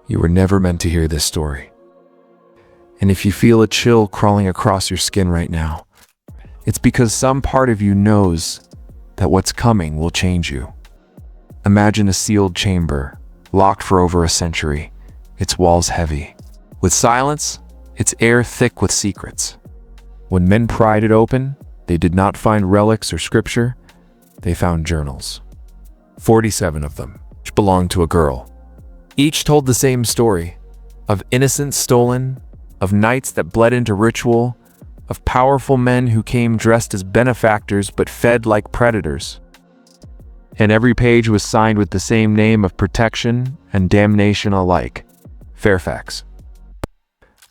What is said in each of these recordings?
You were never meant to hear this story. And if you feel a chill crawling across your skin right now, it's because some part of you knows that what's coming will change you. Imagine a sealed chamber, locked for over a century, its walls heavy with silence, its air thick with secrets. When men pried it open, they did not find relics or scripture, they found journals. 47 of them, which belonged to a girl. Each told the same story, of innocence stolen, of nights that bled into ritual, of powerful men who came dressed as benefactors but fed like predators. And every page was signed with the same name of protection and damnation alike, Fairfax.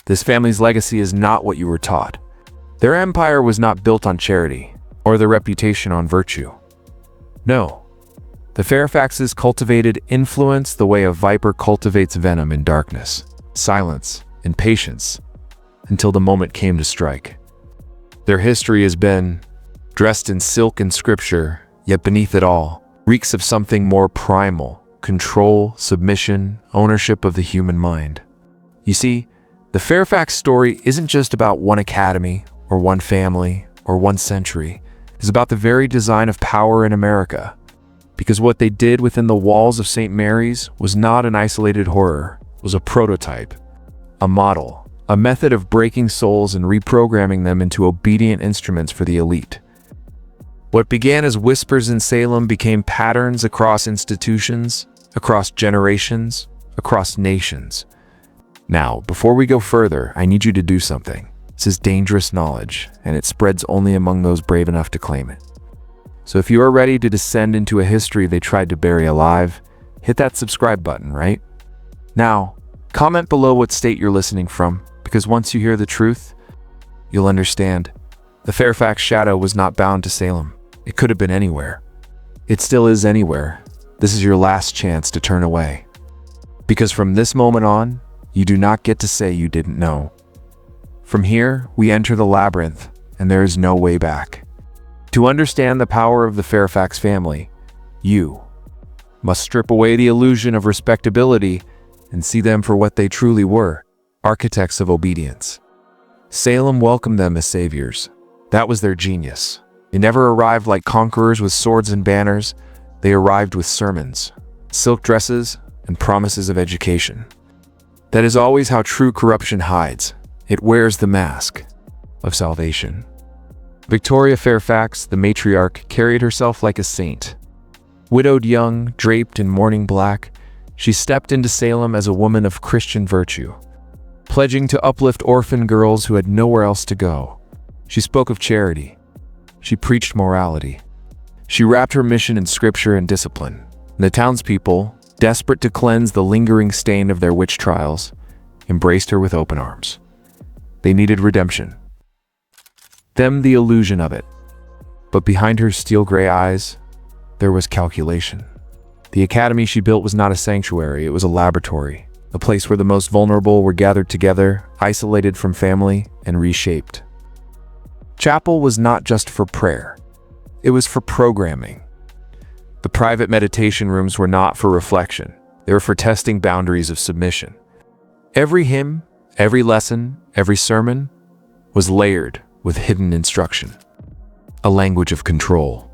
This family's legacy is not what you were taught. Their empire was not built on charity, or their reputation on virtue. No, the Fairfaxes cultivated influence the way a viper cultivates venom in darkness, silence, and patience, until the moment came to strike. Their history has been dressed in silk and scripture, yet beneath it all, reeks of something more primal: control, submission, ownership of the human mind. You see, the Fairfax story isn't just about one academy, or one family, or one century. It's about the very design of power in America. Because what they did within the walls of St. Mary's was not an isolated horror, it was a prototype, a model, a method of breaking souls and reprogramming them into obedient instruments for the elite. What began as whispers in Salem became patterns across institutions, across generations, across nations. Now, before we go further, I need you to do something. This is dangerous knowledge, and it spreads only among those brave enough to claim it. So if you are ready to descend into a history they tried to bury alive, hit that subscribe button, right? Now, comment below what state you're listening from, because once you hear the truth, you'll understand. The Fairfax shadow was not bound to Salem. It could have been anywhere. It still is anywhere. This is your last chance to turn away. Because from this moment on, you do not get to say you didn't know. From here, we enter the labyrinth, and there is no way back. To understand the power of the Fairfax family, you must strip away the illusion of respectability and see them for what they truly were, architects of obedience. Salem welcomed them as saviors. That was their genius. They never arrived like conquerors with swords and banners. They arrived with sermons, silk dresses, and promises of education. That is always how true corruption hides. It wears the mask of salvation. Victoria Fairfax, the matriarch, carried herself like a saint. Widowed young, draped in mourning black, she stepped into Salem as a woman of Christian virtue, pledging to uplift orphan girls who had nowhere else to go. She spoke of charity. She preached morality. She wrapped her mission in scripture and discipline. And the townspeople, desperate to cleanse the lingering stain of their witch trials, embraced her with open arms. They needed redemption. Them the illusion of it. But behind her steel-gray eyes, there was calculation. The academy she built was not a sanctuary, it was a laboratory, a place where the most vulnerable were gathered together, isolated from family, and reshaped. Chapel was not just for prayer, it was for programming. The private meditation rooms were not for reflection, they were for testing boundaries of submission. Every hymn, every lesson, every sermon was layered with hidden instruction, a language of control.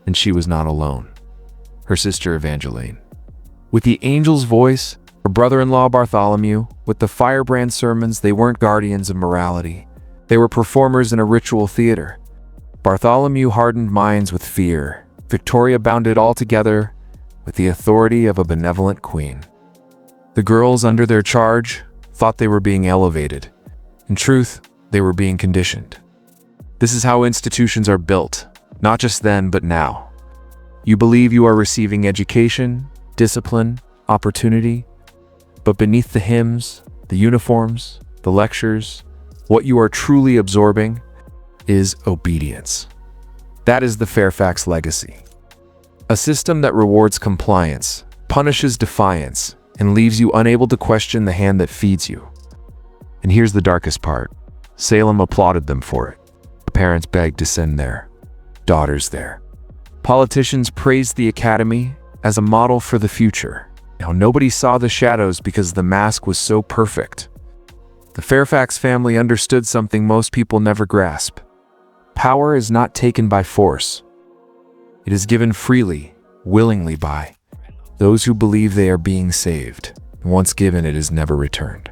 And she was not alone. Her sister Evangeline, with the angel's voice, her brother-in-law Bartholomew, with the firebrand sermons, they weren't guardians of morality. They were performers in a ritual theater. Bartholomew hardened minds with fear. Victoria bound it all together with the authority of a benevolent queen. The girls under their charge thought they were being elevated. In truth, they were being conditioned. This is how institutions are built, not just then, but now. You believe you are receiving education, discipline, opportunity, but beneath the hymns, the uniforms, the lectures, what you are truly absorbing is obedience. That is the Fairfax legacy. A system that rewards compliance, punishes defiance, and leaves you unable to question the hand that feeds you. And here's the darkest part. Salem applauded them for it. The parents begged to send their daughters there. Politicians praised the academy as a model for the future. Now, nobody saw the shadows because the mask was so perfect. The Fairfax family understood something most people never grasp. Power is not taken by force. It is given freely, willingly by those who believe they are being saved. Once given, it is never returned.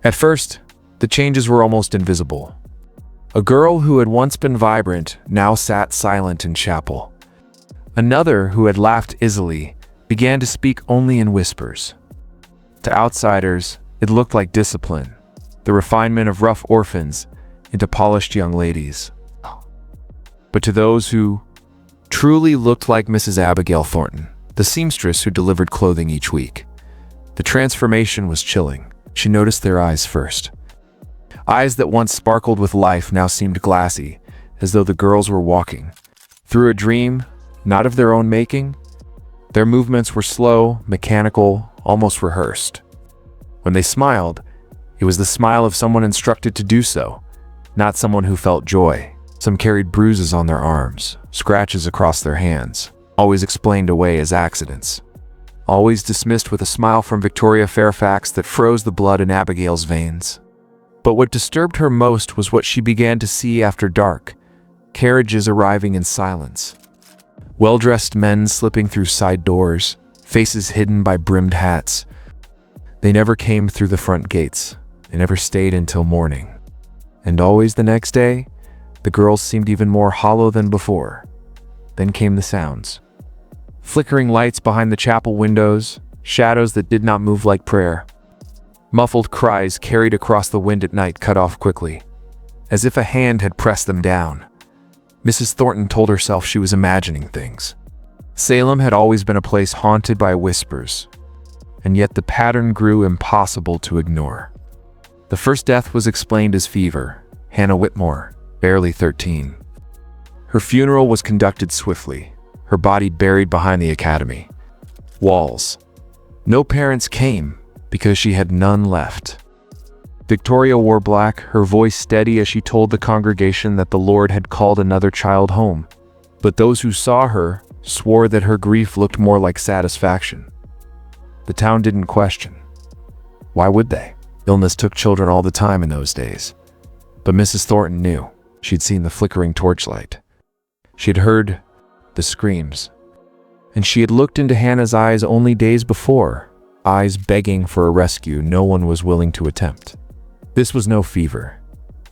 At first, the changes were almost invisible. A girl who had once been vibrant now sat silent in chapel. Another who had laughed easily began to speak only in whispers. To outsiders, it looked like discipline, the refinement of rough orphans into polished young ladies. But to those who truly looked like Mrs. Abigail Thornton, the seamstress who delivered clothing each week, the transformation was chilling. She noticed their eyes first. Eyes that once sparkled with life now seemed glassy, as though the girls were walking through a dream, not of their own making. Their movements were slow, mechanical, almost rehearsed. When they smiled, it was the smile of someone instructed to do so, not someone who felt joy. Some carried bruises on their arms, scratches across their hands, always explained away as accidents. Always dismissed with a smile from Victoria Fairfax that froze the blood in Abigail's veins. But what disturbed her most was what she began to see after dark: carriages arriving in silence. Well-dressed men slipping through side doors, faces hidden by brimmed hats. They never came through the front gates. They never stayed until morning. And always the next day, the girls seemed even more hollow than before. Then came the sounds. Flickering lights behind the chapel windows, shadows that did not move like prayer. Muffled cries carried across the wind at night cut off quickly, as if a hand had pressed them down. Mrs. Thornton told herself she was imagining things. Salem had always been a place haunted by whispers, and yet the pattern grew impossible to ignore. The first death was explained as fever. Hannah Whitmore, barely 13. Her funeral was conducted swiftly, her body buried behind the academy walls. No parents came because she had none left. Victoria wore black, her voice steady as she told the congregation that the Lord had called another child home. But those who saw her swore that her grief looked more like satisfaction. The town didn't question. Why would they? Illness took children all the time in those days. But Mrs. Thornton knew. She'd seen the flickering torchlight. She'd heard the screams. And she had looked into Hannah's eyes only days before, eyes begging for a rescue no one was willing to attempt. This was no fever.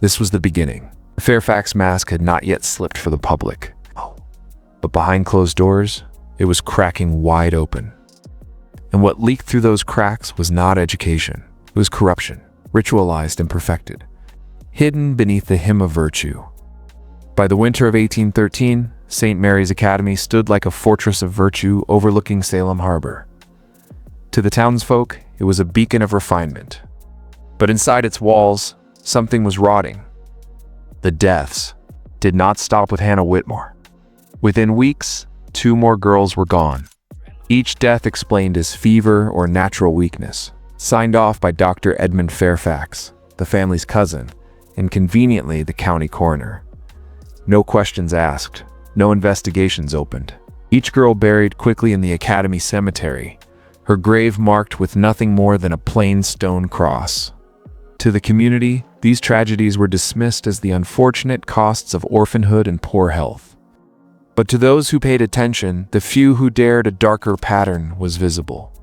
This was the beginning. The Fairfax mask had not yet slipped for the public. But behind closed doors, it was cracking wide open. And what leaked through those cracks was not education. It was corruption, ritualized and perfected, hidden beneath the hymn of virtue. By the winter of 1813, St. Mary's Academy stood like a fortress of virtue overlooking Salem Harbor. To the townsfolk, it was a beacon of refinement. But inside its walls, something was rotting. The deaths did not stop with Hannah Whitmore. Within weeks, 2 more girls were gone. Each death explained as fever or natural weakness, signed off by Dr. Edmund Fairfax, the family's cousin, and conveniently the county coroner. No questions asked, no investigations opened. Each girl buried quickly in the academy cemetery, her grave marked with nothing more than a plain stone cross. To the community, these tragedies were dismissed as the unfortunate costs of orphanhood and poor health. But to those who paid attention, the few who dared a darker pattern was visible.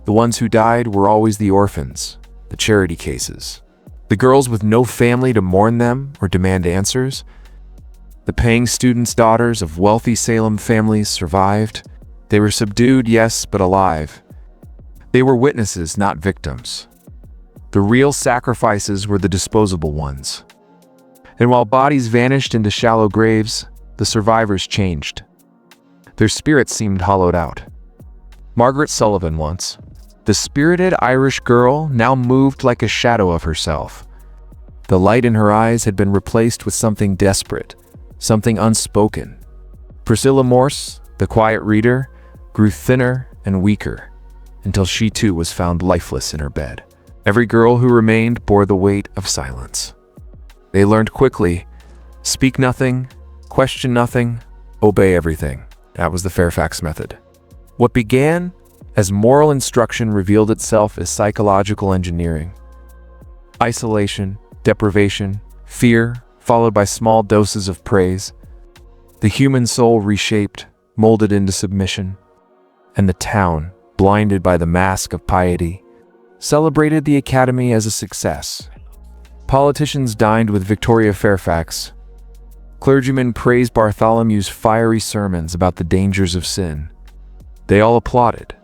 The ones who died were always the orphans, the charity cases, the girls with no family to mourn them or demand answers. The paying students' daughters of wealthy Salem families survived. They were subdued, yes, but alive. They were witnesses, not victims. The real sacrifices were the disposable ones. And while bodies vanished into shallow graves, the survivors changed. Their spirits seemed hollowed out. Margaret Sullivan once, the spirited Irish girl, now moved like a shadow of herself. The light in her eyes had been replaced with something desperate, something unspoken. Priscilla Morse, the quiet reader, grew thinner and weaker, until she too was found lifeless in her bed. Every girl who remained bore the weight of silence. They learned quickly: speak nothing, question nothing, obey everything. That was the Fairfax method. What began as moral instruction revealed itself as psychological engineering. Isolation, deprivation, fear, followed by small doses of praise. The human soul reshaped, molded into submission. And the town, blinded by the mask of piety, celebrated the academy as a success. Politicians dined with Victoria Fairfax. Clergymen praised Bartholomew's fiery sermons about the dangers of sin. They all applauded,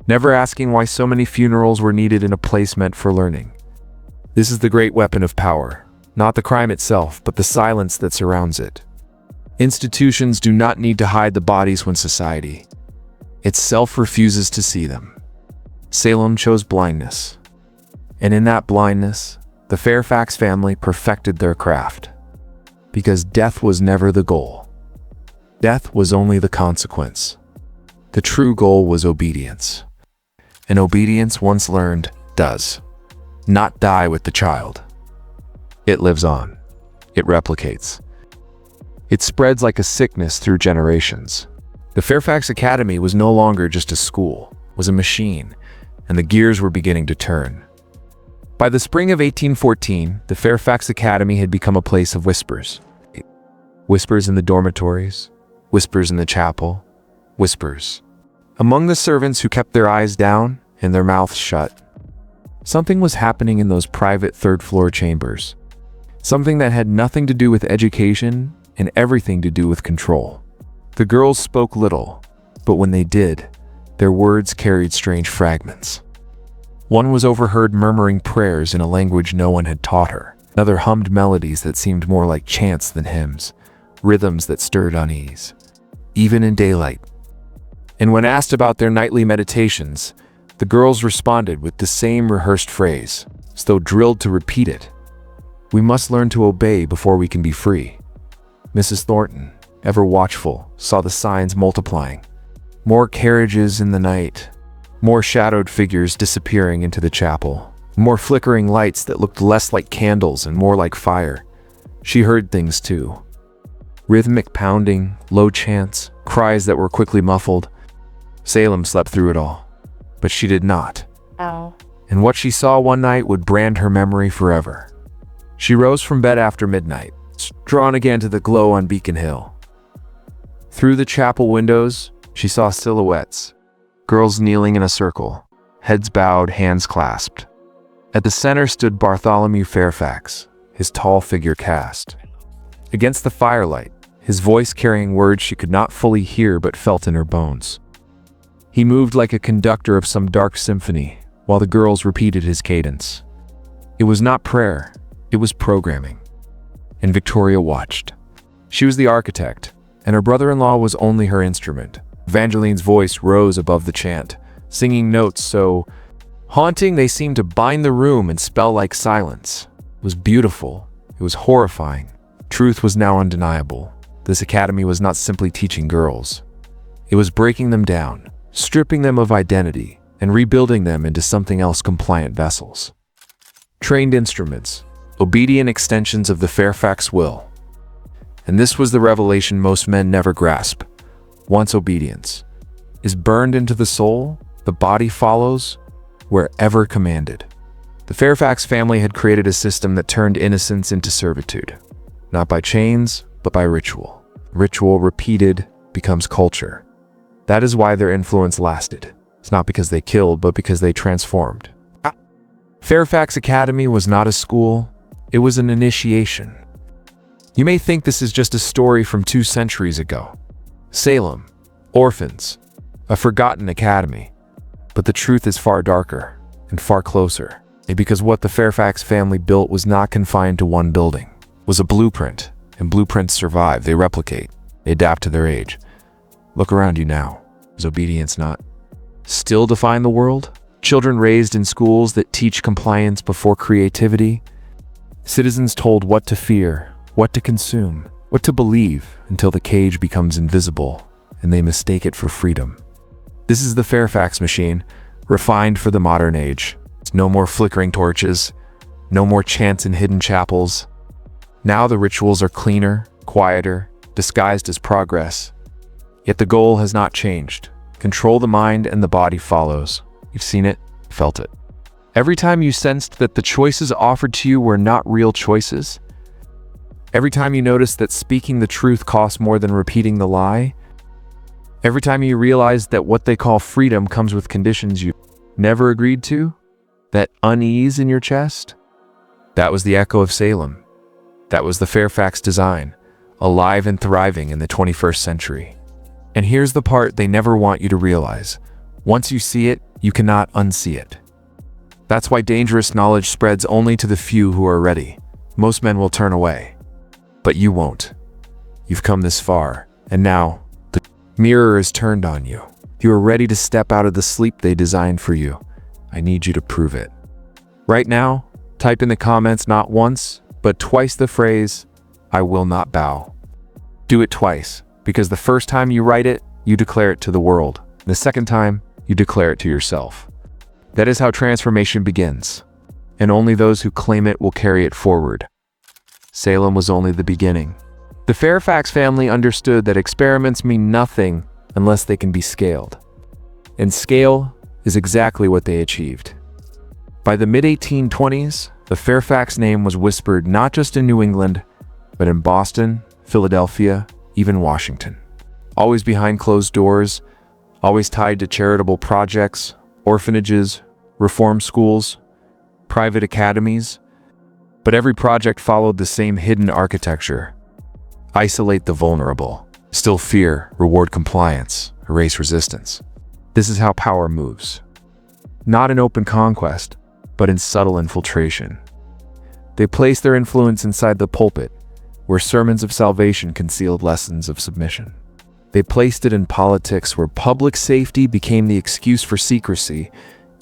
never asking why so many funerals were needed in a place meant for learning. This is the great weapon of power, not the crime itself, but the silence that surrounds it. Institutions do not need to hide the bodies when society itself refuses to see them. Salem chose blindness, and in that blindness, the Fairfax family perfected their craft. Because death was never the goal. Death was only the consequence. The true goal was obedience. And obedience, once learned, does not die with the child. It lives on. It replicates. It spreads like a sickness through generations. The Fairfax Academy was no longer just a school, it was a machine, and the gears were beginning to turn. By the spring of 1814, the Fairfax Academy had become a place of whispers. Whispers in the dormitories, whispers in the chapel, whispers among the servants who kept their eyes down and their mouths shut. Something was happening in those private third-floor chambers. Something that had nothing to do with education and everything to do with control. The girls spoke little, but when they did, their words carried strange fragments. One was overheard murmuring prayers in a language no one had taught her. Another hummed melodies that seemed more like chants than hymns, rhythms that stirred unease, even in daylight. And when asked about their nightly meditations, the girls responded with the same rehearsed phrase, as though drilled to repeat it. We must learn to obey before we can be free. Mrs. Thornton, ever watchful, saw the signs multiplying. More carriages in the night, more shadowed figures disappearing into the chapel, more flickering lights that looked less like candles and more like fire. She heard things too. Rhythmic pounding, low chants, cries that were quickly muffled. Salem slept through it all, but she did not. Ow. And what she saw one night would brand her memory forever. She rose from bed after midnight, drawn again to the glow on Beacon Hill. Through the chapel windows, she saw silhouettes, girls kneeling in a circle, heads bowed, hands clasped. At the center stood Bartholomew Fairfax, his tall figure cast against the firelight, his voice carrying words she could not fully hear but felt in her bones. He moved like a conductor of some dark symphony, while the girls repeated his cadence. It was not prayer, it was programming. And Victoria watched. She was the architect, and her brother-in-law was only her instrument. Evangeline's voice rose above the chant, singing notes so haunting they seemed to bind the room and spell like silence. It was beautiful. It was horrifying. Truth was now undeniable. This academy was not simply teaching girls. It was breaking them down, stripping them of identity, and rebuilding them into something else, compliant vessels. Trained instruments, obedient extensions of the Fairfax will. And this was the revelation most men never grasp. Once obedience is burned into the soul, the body follows wherever commanded. The Fairfax family had created a system that turned innocence into servitude, not by chains, but by ritual. Ritual repeated becomes culture. That is why their influence lasted. It's not because they killed, but because they transformed. Fairfax Academy was not a school, it was an initiation. You may think this is just a story from 2 centuries ago. Salem, orphans, a forgotten academy. But the truth is far darker and far closer. Because what the Fairfax family built was not confined to one building. It was a blueprint, and blueprints survive, they replicate, they adapt to their age. Look around you now. Is obedience not still define the world? Children raised in schools that teach compliance before creativity. Citizens told what to fear, what to consume, what to believe until the cage becomes invisible and they mistake it for freedom. This is the Fairfax machine, refined for the modern age. No more flickering torches, no more chants in hidden chapels. Now the rituals are cleaner, quieter, disguised as progress. Yet the goal has not changed. Control the mind and the body follows. You've seen it, felt it. Every time you sensed that the choices offered to you were not real choices, every time you noticed that speaking the truth costs more than repeating the lie, every time you realized that what they call freedom comes with conditions you never agreed to, that unease in your chest, that was the echo of Salem. That was the Fairfax design, alive and thriving in the 21st century. And here's the part they never want you to realize. Once you see it, you cannot unsee it. That's why dangerous knowledge spreads only to the few who are ready. Most men will turn away. But you won't. You've come this far, and now the mirror is turned on you. You are ready to step out of the sleep they designed for you. I need you to prove it. Right now, type in the comments not once, but twice the phrase, "I will not bow." Do it twice, because the first time you write it, you declare it to the world. The second time, you declare it to yourself. That is how transformation begins, and only those who claim it will carry it forward. Salem was only the beginning. The Fairfax family understood that experiments mean nothing unless they can be scaled. And scale is exactly what they achieved. By the mid-1820s, the Fairfax name was whispered not just in New England, but in Boston, Philadelphia, even Washington. Always behind closed doors, always tied to charitable projects, orphanages, reform schools, private academies. But every project followed the same hidden architecture. Isolate the vulnerable, still fear, reward compliance, erase resistance. This is how power moves. Not in open conquest, but in subtle infiltration. They placed their influence inside the pulpit, where sermons of salvation concealed lessons of submission. They placed it in politics, where public safety became the excuse for secrecy,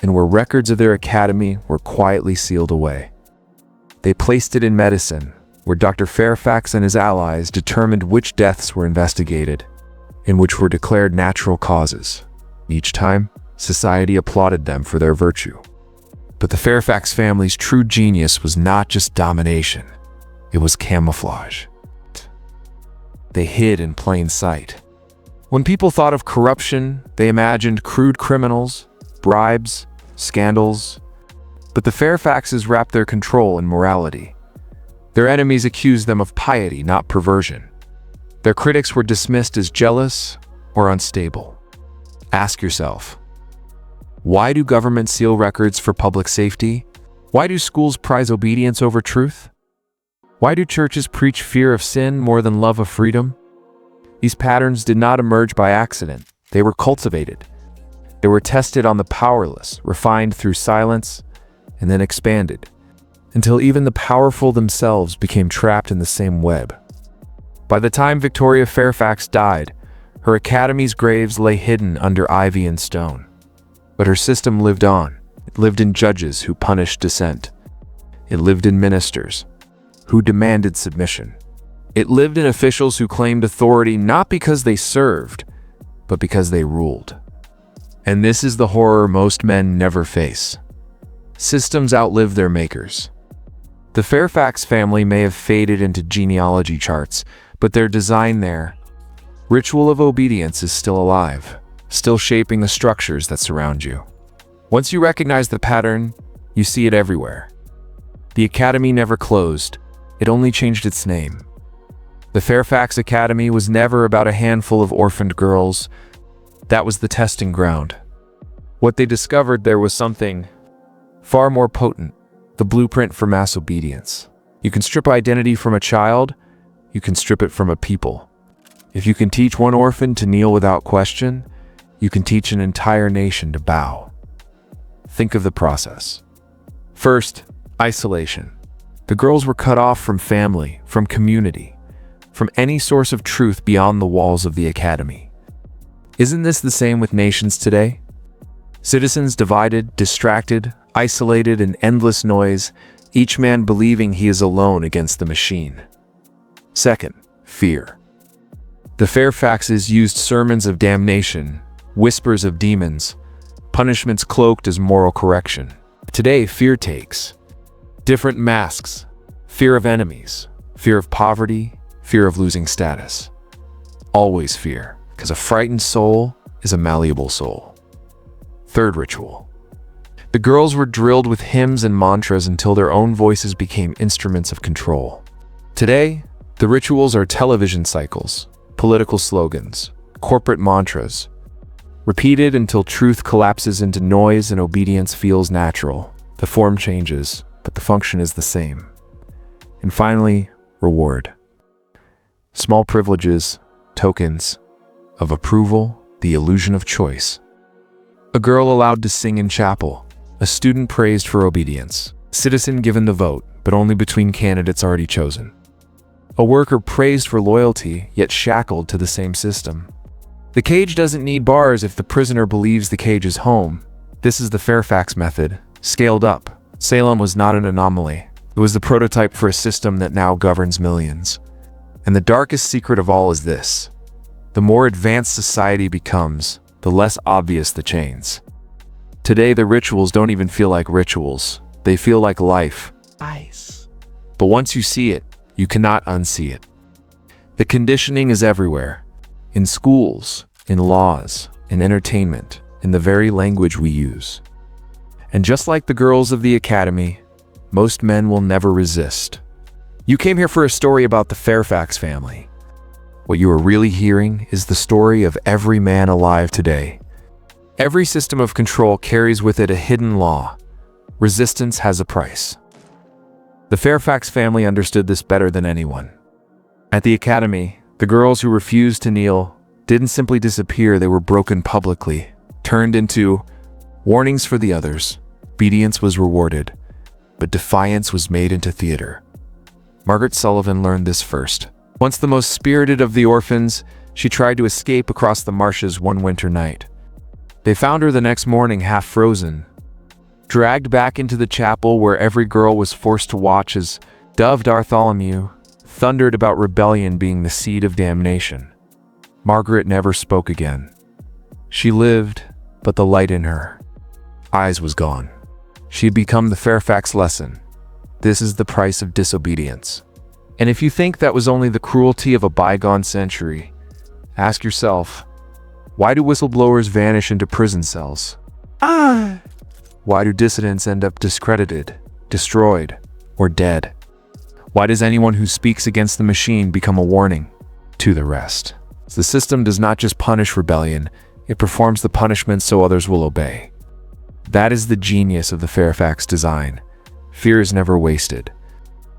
and where records of their academy were quietly sealed away. They placed it in medicine, where Dr. Fairfax and his allies determined which deaths were investigated, and which were declared natural causes. Each time, society applauded them for their virtue. But the Fairfax family's true genius was not just domination, it was camouflage. They hid in plain sight. When people thought of corruption, they imagined crude criminals, bribes, scandals. But the Fairfaxes wrapped their control in morality. Their enemies accused them of piety, not perversion. Their critics were dismissed as jealous or unstable. Ask yourself, why do governments seal records for public safety? Why do schools prize obedience over truth? Why do churches preach fear of sin more than love of freedom? These patterns did not emerge by accident. They were cultivated. They were tested on the powerless, refined through silence, and then expanded, until even the powerful themselves became trapped in the same web. By the time Victoria Fairfax died, her academy's graves lay hidden under ivy and stone. But her system lived on. It lived in judges who punished dissent. It lived in ministers who demanded submission. It lived in officials who claimed authority not because they served, but because they ruled. And this is the horror most men never face. Systems outlive their makers. The Fairfax family may have faded into genealogy charts, but their design there, ritual of obedience, is still alive, still shaping the structures that surround you. Once you recognize the pattern, you see it everywhere. The academy never closed, it only changed its name. The Fairfax Academy was never about a handful of orphaned girls. That was the testing ground. What they discovered there was something far more potent, the blueprint for mass obedience. You can strip identity from a child, you can strip it from a people. If you can teach one orphan to kneel without question, you can teach an entire nation to bow. Think of the process. First, isolation. The girls were cut off from family, from community, from any source of truth beyond the walls of the academy. Isn't this the same with nations today? Citizens divided, distracted, isolated in endless noise, each man believing he is alone against the machine. Second, fear. The Fairfaxes used sermons of damnation, whispers of demons, punishments cloaked as moral correction. Today, fear takes different masks: fear of enemies, fear of poverty, fear of losing status. Always fear, because a frightened soul is a malleable soul. Third ritual. The girls were drilled with hymns and mantras until their own voices became instruments of control. Today, the rituals are television cycles, political slogans, corporate mantras, repeated until truth collapses into noise and obedience feels natural. The form changes, but the function is the same. And finally, reward. Small privileges, tokens of approval, the illusion of choice. A girl allowed to sing in chapel, a student praised for obedience, citizen given the vote, but only between candidates already chosen. A worker praised for loyalty, yet shackled to the same system. The cage doesn't need bars if the prisoner believes the cage is home. This is the Fairfax method, scaled up. Salem was not an anomaly. It was the prototype for a system that now governs millions. And the darkest secret of all is this: the more advanced society becomes, the less obvious the chains. Today, the rituals don't even feel like rituals. They feel like life. Ice. But once you see it, you cannot unsee it. The conditioning is everywhere. In schools, in laws, in entertainment, in the very language we use. And just like the girls of the academy, most men will never resist. You came here for a story about the Fairfax family. What you are really hearing is the story of every man alive today. Every system of control carries with it a hidden law. Resistance has a price. The Fairfax family understood this better than anyone. At the academy, the girls who refused to kneel didn't simply disappear, they were broken publicly, turned into warnings for the others. Obedience was rewarded, but defiance was made into theater. Margaret Sullivan learned this first. Once the most spirited of the orphans, she tried to escape across the marshes one winter night. They found her the next morning half frozen, dragged back into the chapel where every girl was forced to watch as Dove Bartholomew thundered about rebellion being the seed of damnation. Margaret never spoke again. She lived, but the light in her eyes was gone. She had become the Fairfax lesson. This is the price of disobedience. And if you think that was only the cruelty of a bygone century, ask yourself, why do whistleblowers vanish into prison cells? Why do dissidents end up discredited, destroyed, or dead? Why does anyone who speaks against the machine become a warning to the rest? The system does not just punish rebellion, it performs the punishment so others will obey. That is the genius of the Fairfax design. Fear is never wasted.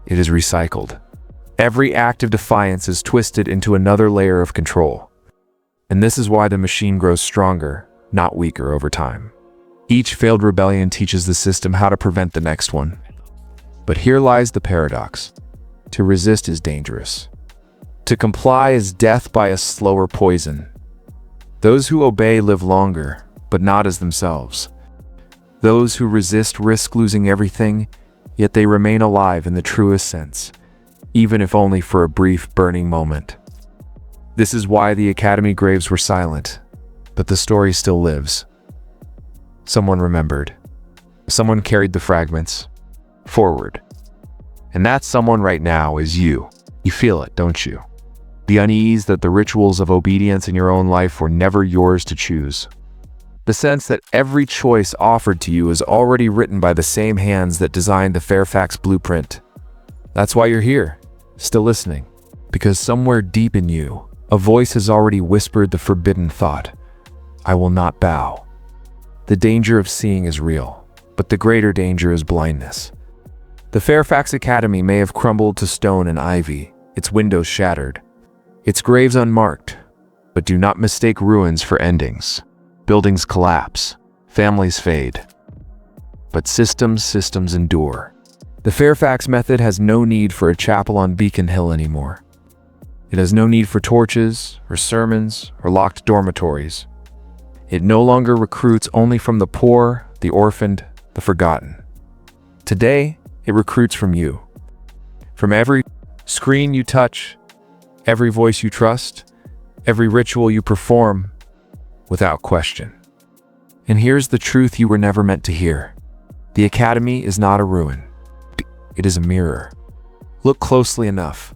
It is recycled. Every act of defiance is twisted into another layer of control. And this is why the machine grows stronger, not weaker over time. Each failed rebellion teaches the system how to prevent the next one. But here lies the paradox. To resist is dangerous. To comply is death by a slower poison. Those who obey live longer, but not as themselves. Those who resist risk losing everything, yet they remain alive in the truest sense, even if only for a brief burning moment. This is why the academy graves were silent, but the story still lives. Someone remembered. Someone carried the fragments forward. And that someone right now is you. You feel it, don't you? The unease that the rituals of obedience in your own life were never yours to choose. The sense that every choice offered to you is already written by the same hands that designed the Fairfax blueprint. That's why you're here, still listening. Because somewhere deep in you, a voice has already whispered the forbidden thought, I will not bow. The danger of seeing is real, but the greater danger is blindness. The Fairfax Academy may have crumbled to stone and ivy, its windows shattered, its graves unmarked, but do not mistake ruins for endings. Buildings collapse, families fade, but systems endure. The Fairfax method has no need for a chapel on Beacon Hill anymore. It has no need for torches, or sermons, or locked dormitories. It no longer recruits only from the poor, the orphaned, the forgotten. Today, it recruits from you. From every screen you touch, every voice you trust, every ritual you perform, without question. And here's the truth you were never meant to hear. The academy is not a ruin. It is a mirror. Look closely enough,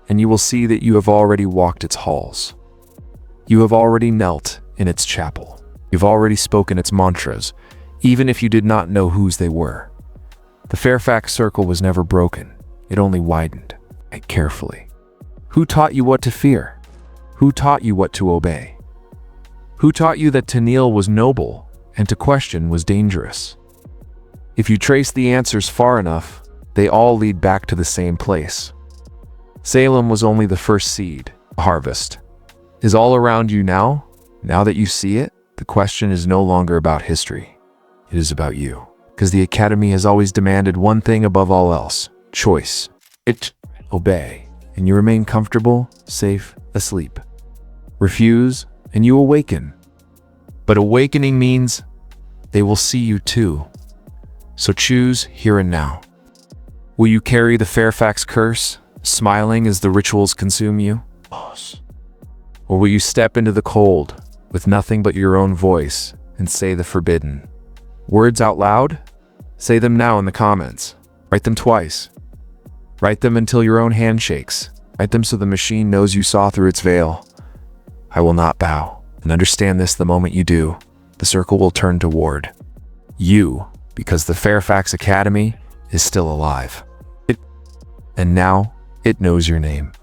and you will see that you have already walked its halls. You have already knelt in its chapel. You've already spoken its mantras, even if you did not know whose they were. The Fairfax circle was never broken. It only widened, carefully. Who taught you what to fear? Who taught you what to obey? Who taught you that to kneel was noble and to question was dangerous? If you trace the answers far enough, they all lead back to the same place. Salem was only the first seed. Harvest is all around you now. Now that you see it, the question is no longer about history. It is about you. Because the Academy has always demanded one thing above all else: choice. Obey, and you remain comfortable, safe, asleep. Refuse, and you awaken. But awakening means they will see you too. So choose here and now. Will you carry the Fairfax curse, smiling as the rituals consume you? Or will you step into the cold, with nothing but your own voice, and say the forbidden words out loud? Say them now in the comments. Write them twice. Write them until your own hand shakes. Write them so the machine knows you saw through its veil. I will not bow. And understand this: the moment you do, the circle will turn toward you, because the Fairfax Academy is still alive. And now, it knows your name.